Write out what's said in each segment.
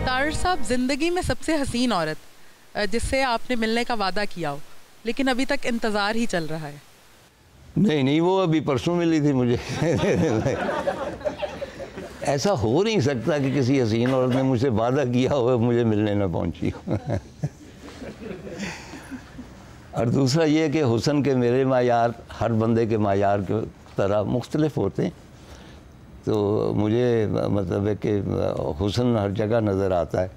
तारड़ साहब, ज़िंदगी में सबसे हसीन औरत जिससे आपने मिलने का वादा किया हो लेकिन अभी तक इंतज़ार ही चल रहा है? नहीं, वो अभी परसों मिली थी मुझे। ऐसा हो नहीं सकता कि किसी हसीन औरत ने मुझसे वादा किया हो मुझे मिलने ना पहुंची हो। और दूसरा ये कि हुस्न के मेरे मायार हर बंदे के मायार की तरह मुख्तलिफ होते हैं, तो मुझे मतलब है कि हुस्न हर जगह नज़र आता है।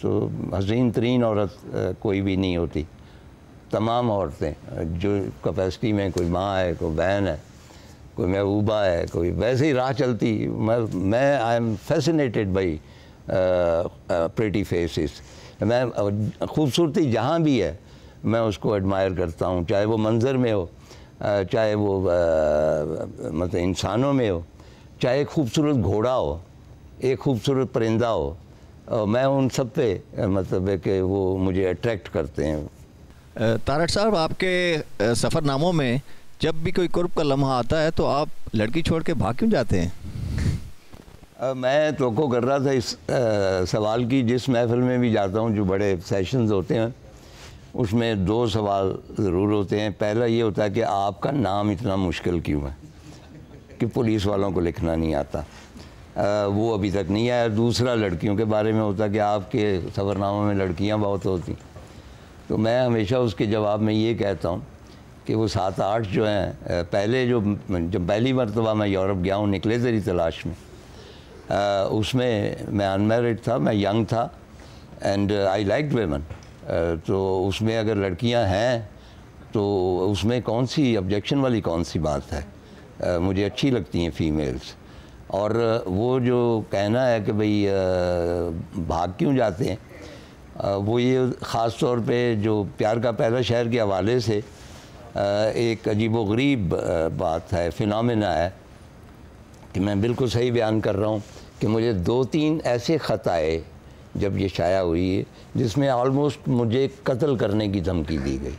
तो हसीन तरीन औरत कोई भी नहीं होती। तमाम औरतें जो कैपेसिटी में, कोई माँ है, कोई बहन है, कोई महबूबा है, कोई वैसे ही राह चलती। मैं I am fascinated by pretty faces. मैं खूबसूरती जहाँ भी है मैं उसको एडमायर करता हूँ, चाहे वो मंज़र में हो, चाहे वो मतलब इंसानों में हो, चाहे एक खूबसूरत घोड़ा हो, एक खूबसूरत परिंदा हो, मैं उन सब पे मतलब है कि वो मुझे अट्रैक्ट करते हैं। तारड़ साहब, आपके सफ़रनामों में जब भी कोई कुर्ब का लम्हा आता है तो आप लड़की छोड़ के भाग क्यों जाते हैं? मैं तवक्को कर रहा था इस सवाल की। जिस महफिल में भी जाता हूँ, जो बड़े सेशंस होते हैं, उसमें दो सवाल ज़रूर होते हैं। पहला ये होता है कि आपका नाम इतना मुश्किल क्यों है कि पुलिस वालों को लिखना नहीं आता, वो अभी तक नहीं आया। दूसरा लड़कियों के बारे में होता है कि आपके सफ़रनामों में लड़कियां बहुत होती। तो मैं हमेशा उसके जवाब में ये कहता हूँ कि वो 7-8 जो हैं, पहले जब पहली मरतबा मैं यूरोप गया हूँ निकले तेरी तलाश में, उसमें मैं अनमैरिड था, मैं यंग था एंड आई लाइक्ड वेमन। तो उसमें अगर लड़कियां हैं तो उसमें कौन सी ऑब्जेक्शन वाली कौन सी बात है? मुझे अच्छी लगती हैं फ़ीमेल्स। और वो जो कहना है कि भाई भाग क्यों जाते हैं, वो ये ख़ास तौर पे जो प्यार का पहला शहर के हवाले से एक अजीबोगरीब बात है, फिनोमेना है कि मैं बिल्कुल सही बयान कर रहा हूँ कि मुझे 2-3 ऐसे ख़त आए जब ये शाया हुई है जिसमें ऑलमोस्ट मुझे कत्ल करने की धमकी दी गई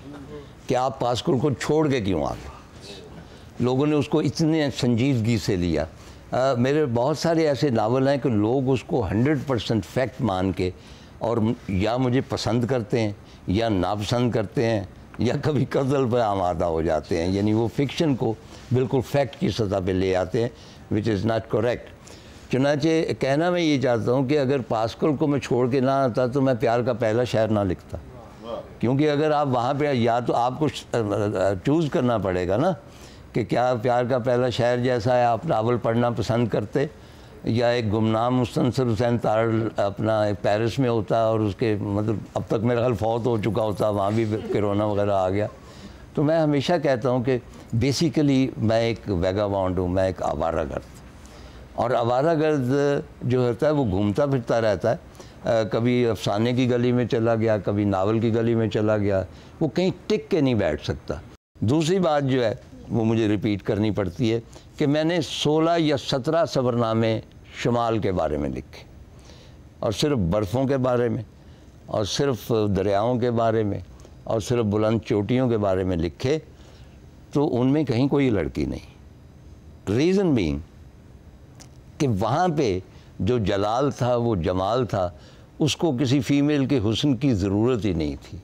कि आप पास्कुल को छोड़ के क्यों आ गए। लोगों ने उसको इतने संजीदगी से लिया। मेरे बहुत सारे ऐसे नावल हैं कि लोग उसको 100% फैक्ट मान के और या मुझे पसंद करते हैं या नापसंद करते हैं या कभी कत्ल पर आमादा हो जाते हैं। यानी वो फ़िक्शन को बिल्कुल फैक्ट की सतह पे ले आते हैं, विच इज़ नॉट करेक्ट। चुनांचे कहना मैं ये चाहता हूँ कि अगर पास्कल को मैं छोड़ के ना आता तो मैं प्यार का पहला शहर ना लिखता, क्योंकि अगर आप वहाँ पे या तो आपको चूज़ करना पड़ेगा ना कि क्या प्यार का पहला शहर जैसा है आप नावल पढ़ना पसंद करते, या एक गुमनाम मुस्तनसर हुसैन तारड़ अपना एक पेरिस में होता और उसके मतलब अब तक मेरा ख्याल फौत हो चुका होता, वहाँ भी कोरोना वगैरह आ गया। तो मैं हमेशा कहता हूँ कि बेसिकली मैं एक वैगाबॉन्ड हूँ, मैं एक आवारागर्द। और आवारागर्द जो होता है वो घूमता फिरता रहता है, कभी अफसाने की गली में चला गया, कभी नावल की गली में चला गया, वो कहीं टिक के नहीं बैठ सकता। दूसरी बात जो है वो मुझे रिपीट करनी पड़ती है कि मैंने 16 या 17 सफ़रनामे शुमाल के बारे में लिखे, और सिर्फ बर्फ़ों के बारे में, और सिर्फ दरियाओं के बारे में, और सिर्फ बुलंद चोटियों के बारे में लिखे, तो उनमें कहीं कोई लड़की नहीं। रीज़न बीइंग कि वहाँ पे जो जलाल था, वो जमाल था, उसको किसी फ़ीमेल के हुस्न की ज़रूरत ही नहीं थी।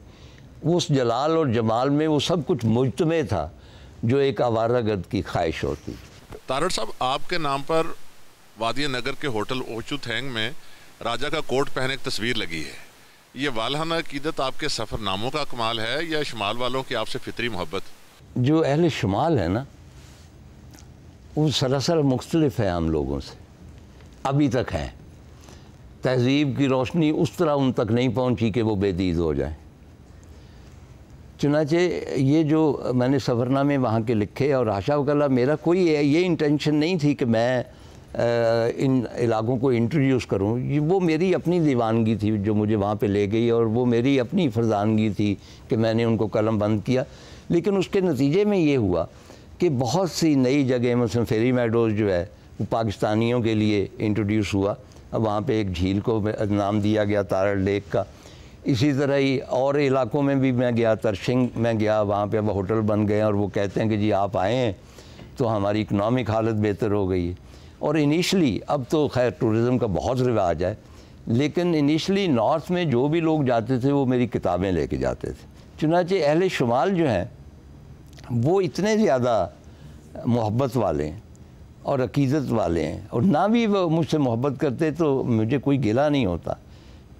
उस जलाल और जमाल में वो सब कुछ मुज्तमे था जो एक आवारागर्द की ख्वाहिश होती। तारड़ साहब, आपके नाम पर वादिया नगर के होटल ओचू थैंग में राजा का कोट पहने एक तस्वीर लगी है। ये वालहाना अकीदत आपके सफ़रनामों का कमाल है या शुमाल वालों की आपसे फितरी मोहब्बत? जो अहले शुमाल है ना, वो सरासर मुख्तलिफ है हम लोगों से, अभी तक हैं। तहज़ीब की रोशनी उस तरह उन तक नहीं पहुंची कि वो बेदीद हो जाए। चुनांचे ये जो मैंने सफ़रनामे वहाँ के लिखे, और आशा वकल्ला मेरा कोई ये इंटेंशन नहीं थी कि मैं इन इलाकों को इंट्रोड्यूस करूँ। ये वो मेरी अपनी दीवानगी थी जो मुझे वहाँ पे ले गई, और वो मेरी अपनी फरजानगी थी कि मैंने उनको कलम बंद किया। लेकिन उसके नतीजे में ये हुआ कि बहुत सी नई जगह, मसलन फेरी मेडोज़ जो है वो पाकिस्तानियों के लिए इंट्रोड्यूस हुआ। अब वहाँ पे एक झील को नाम दिया गया तारड़ लेक का। इसी तरह ही और इलाकों में भी मैं गया, तरशिंग में गया, वहाँ पे अब होटल बन गए और वो कहते हैं कि जी आप आए हैं तो हमारी इकनॉमिक हालत बेहतर हो गई है। और इनिशली अब तो खैर टूरिज़म का बहुत रिवाज है, लेकिन इनिशली नॉर्थ में जो भी लोग जाते थे वो मेरी किताबें लेके जाते थे। चुनांचे अहले शुमाल जो हैं वो इतने ज़्यादा मोहब्बत वाले हैं और अकीदत वाले हैं, और ना भी वो मुझसे मोहब्बत करते तो मुझे कोई गिला नहीं होता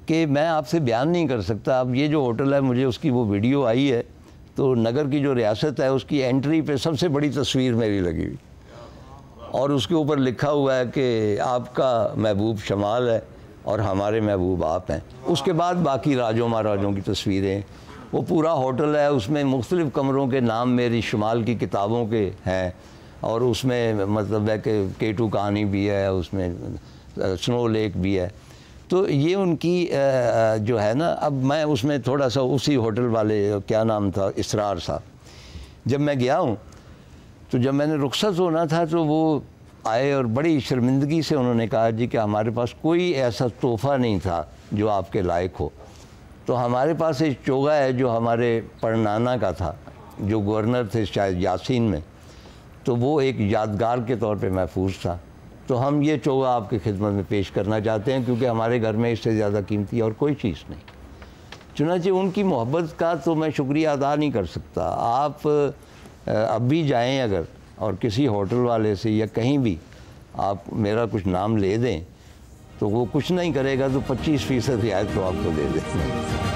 कि मैं आपसे बयान नहीं कर सकता। अब ये जो होटल है, मुझे उसकी वो वीडियो आई है तो नगर की जो रियासत है उसकी एंट्री पे सबसे बड़ी तस्वीर मेरी लगी हुई, और उसके ऊपर लिखा हुआ है कि आपका महबूब शमाल है और हमारे महबूब आप हैं। उसके बाद बाकी राजों महाराजों की तस्वीरें, वो पूरा होटल है, उसमें मुख्तलिफ़ कमरों के नाम मेरी शुमाल की किताबों के हैं, और उसमें मतलब है कि केटू कहानी भी है, उसमें स्नो लेक भी है। तो ये उनकी जो है ना, अब मैं उसमें थोड़ा सा उसी होटल वाले, क्या नाम था, इसरार साहब, जब मैं गया हूँ तो जब मैंने रुखसत होना था तो वो आए और बड़ी शर्मिंदगी से उन्होंने कहा जी कि हमारे पास कोई ऐसा तोहफ़ा नहीं था जो आपके लायक हो। तो हमारे पास एक चोगा है जो हमारे परनाना का था, जो गवर्नर थे शायद यासीन में, तो वो एक यादगार के तौर पे महफूज था। तो हम ये चोगा आपकी खिदमत में पेश करना चाहते हैं, क्योंकि हमारे घर में इससे ज़्यादा कीमती और कोई चीज़ नहीं। चुनांचे उनकी मोहब्बत का तो मैं शुक्रिया अदा नहीं कर सकता। आप अब भी जाएं अगर और किसी होटल वाले से या कहीं भी आप मेरा कुछ नाम ले दें तो वो कुछ नहीं करेगा तो 25% रियायत तो आपको दे दें।